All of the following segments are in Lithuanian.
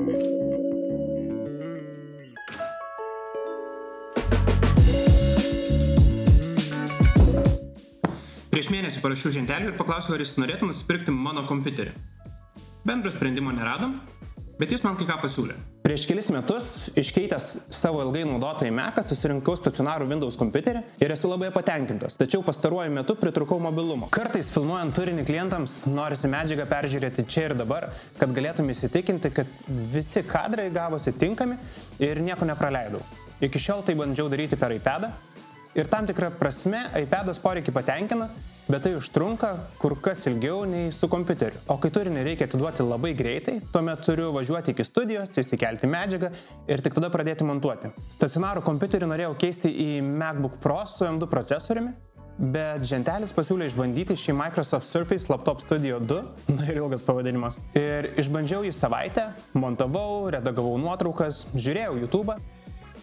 Prieš mėnesį parašiau žentelį ir paklausiau, ar jis norėtų nusipirkti mano kompiuterį. Bendro sprendimo neradom, bet jis man kai ką pasiūlė. Prieš kelis metus, iškeitęs savo ilgai naudotąjį Mac'ą, susirinkau stacionarų Windows kompiuterį ir esu labai patenkintas, tačiau pastaruoju metu pritrūkau mobilumo. Kartais filmuojant turinį klientams norisi medžiagą peržiūrėti čia ir dabar, kad galėtum įsitikinti, kad visi kadrai gavosi tinkami ir nieko nepraleidau. Iki šiol tai bandžiau daryti per iPadą. Ir tam tikrą prasme iPadas poreikį patenkina, bet tai užtrunka kur kas ilgiau nei su kompiuteriu. O kai turinį reikia atiduoti labai greitai, tuomet turiu važiuoti iki studijos, įsikelti medžiagą ir tik tada pradėti montuoti. Stacionarų kompiuterį norėjau keisti į MacBook Pro su M2 procesoriumi, bet žentelis pasiūlė išbandyti šį Microsoft Surface Laptop Studio 2, ir ilgas pavadinimas. Ir išbandžiau jį savaitę, montavau, redagavau nuotraukas, žiūrėjau YouTube'ą.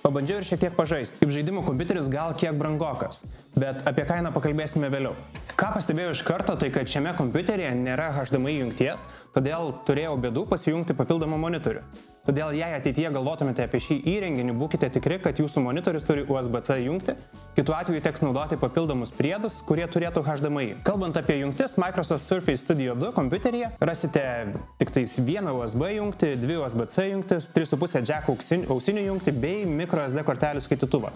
Pabandžiau ir šiek tiek pažaisti. Kaip žaidimų kompiuteris gal kiek brangokas, bet apie kainą pakalbėsime vėliau. Ką pastebėjau iš karto, tai kad šiame kompiuteryje nėra HDMI jungties, todėl turėjau bėdų pasijungti papildomą monitorių. Todėl jei ateityje galvotumėte apie šį įrenginį, būkite tikri, kad jūsų monitorius turi USB-C jungtį, kitu atveju teks naudoti papildomus priedus, kurie turėtų HDMI. Kalbant apie jungtis, Microsoft Surface Studio 2 kompiuteryje rasite tik tais vieną USB jungtį, dvi USB-C jungtis, 3,5 jack ausinių jungtį bei microSD kortelių skaitytuvą.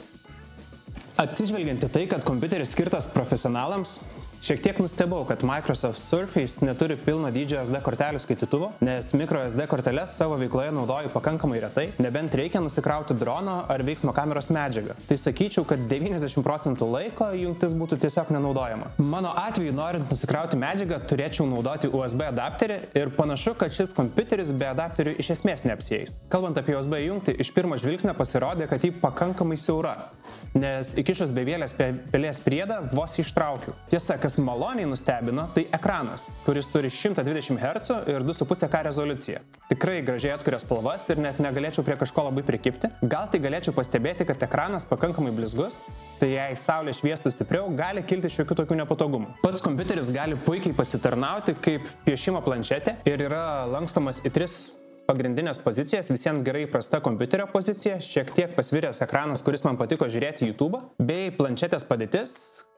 Atsižvelgiant į tai, kad kompiuteris skirtas profesionalams, šiek tiek nustebau, kad Microsoft Surface neturi pilno dydžio SD kortelių skaitytuvo, nes microSD korteles savo veikloje naudoju pakankamai retai, nebent reikia nusikrauti drono ar veiksmo kameros medžiagą. Tai sakyčiau, kad 90% laiko jungtis būtų tiesiog nenaudojama. Mano atveju, norint nusikrauti medžiagą, turėčiau naudoti USB adapterį ir panašu, kad šis kompiuteris be adapterių iš esmės neapsieis. Kalbant apie USB jungtį, iš pirmo žvilgsnio pasirodė, kad ji pakankamai siaura, nes įkišus bevielės pelės priedą vos ištraukiu. Tiesa, kas maloniai nustebino, tai ekranas, kuris turi 120 Hz ir 2,5K rezoliuciją. Tikrai gražiai atkuria spalvas ir net negalėčiau prie kažko labai prikibti. Gal tai galėčiau pastebėti, kad ekranas pakankamai blizgus, tai jei saulė šviestų stipriau, gali kilti šiokių tokių nepatogumų. Pats kompiuteris gali puikiai pasitarnauti kaip piešimo planšetė ir yra lankstomas į 3 pagrindinės pozicijas, visiems gerai įprasta kompiuterio pozicija, šiek tiek pasviręs ekranas, kuris man patiko žiūrėti YouTube'ą, bei planšetės padėtis,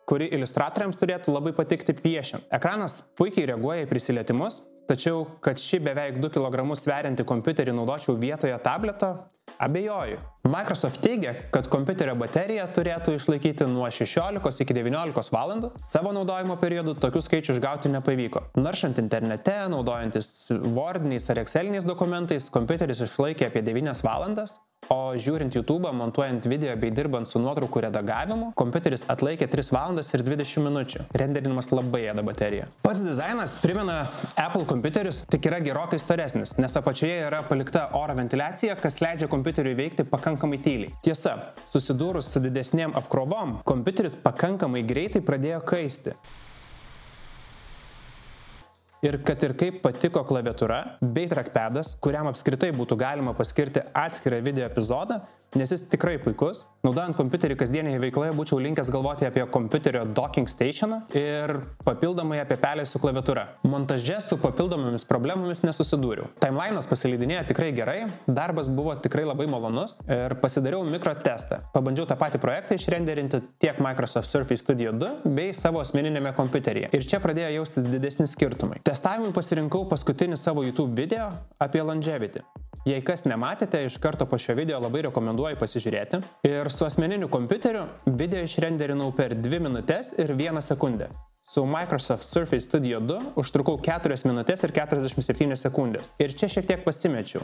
kuri iliustratoriams turėtų labai patikti piešiant. Ekranas puikiai reaguoja į prisilietimus, tačiau, kad šį beveik 2 kg sveriantį kompiuterį naudočiau vietoje tableto, abejoju. Microsoft teigia, kad kompiuterio baterija turėtų išlaikyti nuo 16 iki 19 valandų. Savo naudojimo periodu tokių skaičių išgauti nepavyko. Naršant internete, naudojantis Word'iniais ar Excel'iniais dokumentais, kompiuteris išlaikė apie 9 valandas, o žiūrint YouTube'ą, montuojant video bei dirbant su nuotraukų redagavimu, kompiuteris atlaikė 3 valandas ir 20 minučių. Renderinimas labai ėda bateriją. Pats dizainas primena Apple kompiuterius, tik yra gerokai storesnis, nes apačioje yra palikta oro ventiliacija, kas leidžia kompiuteriui veikti pakankamai tyliai. Tiesa, susidūrus su didesnėm apkrovom, kompiuteris pakankamai greitai pradėjo kaisti. Ir kad ir kaip patiko klaviatūra bei trackpadas, kuriam apskritai būtų galima paskirti atskirą video epizodą, nes jis tikrai puikus. Naudojant kompiuterį kasdienėje veikloje būčiau linkęs galvoti apie kompiuterio docking stationą ir papildomai apie pelę su klaviatūra. Montaže su papildomomis problemomis nesusidūriau. Timeline'as pasileidinėjo tikrai gerai, darbas buvo tikrai labai malonus ir pasidariau mikrotestą. Pabandžiau tą patį projektą išrenderinti tiek Microsoft Surface Studio 2 bei savo asmeninėme kompiuteryje. Ir čia pradėjo jaustis didesni skirtumai. Testavimui pasirinkau paskutinį savo YouTube video apie longevity. Jei kas nematėte, iš karto po šio video labai rekomenduoju pasižiūrėti. Ir su asmeniniu kompiuteriu video išrenderinau per 2 minutės ir 1 sekundę. Su Microsoft Surface Studio 2 užtrukau 4 minutės ir 47 sekundės. Ir čia šiek tiek pasimečiau,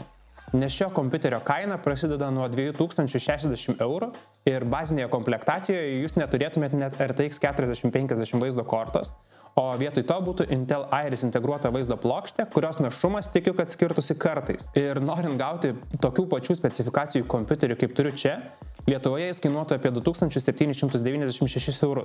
nes šio kompiuterio kaina prasideda nuo 2060 € ir bazinėje komplektacijoje jūs neturėtumėte net RTX 4050 vaizdo kortos, o vietoj to būtų Intel Iris integruota vaizdo plokštė, kurios našumas tikiu, kad skirtųsi kartais. Ir norint gauti tokių pačių specifikacijų kompiuterių, kaip turiu čia, Lietuvoje jis kainuotų apie 2796 €.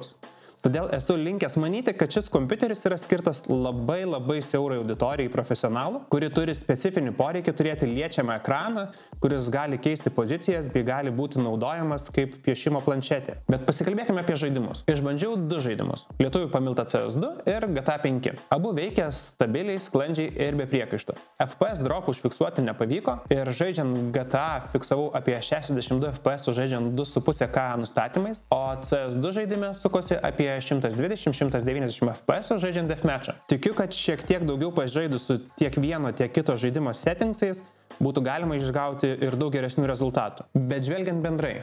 Todėl esu linkęs manyti, kad šis kompiuteris yra skirtas labai siaurai auditorijai profesionalų, kuri turi specifinį poreikį turėti liečiamą ekraną, kuris gali keisti pozicijas bei gali būti naudojamas kaip piešimo planšetė. Bet pasikalbėkime apie žaidimus. Išbandžiau 2 žaidimus – lietuvių pamiltą CS2 ir GTA 5. Abu veikia stabiliai, sklandžiai ir be priekaištų. FPS dropų užfiksuoti nepavyko ir žaidžiant GTA fiksavau apie 62 FPS žaidžiant 2,5K nustatymais, o CS2 žaidime sukosi apie 120-190 FPS žaidžiant deathmatch'ą. Tikiu, kad šiek tiek daugiau pažaidus su tiek vieno, tiek kito žaidimo settingsais būtų galima išgauti ir daug geresnių rezultatų. Bet žvelgiant bendrai,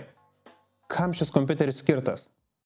kam šis kompiuteris skirtas?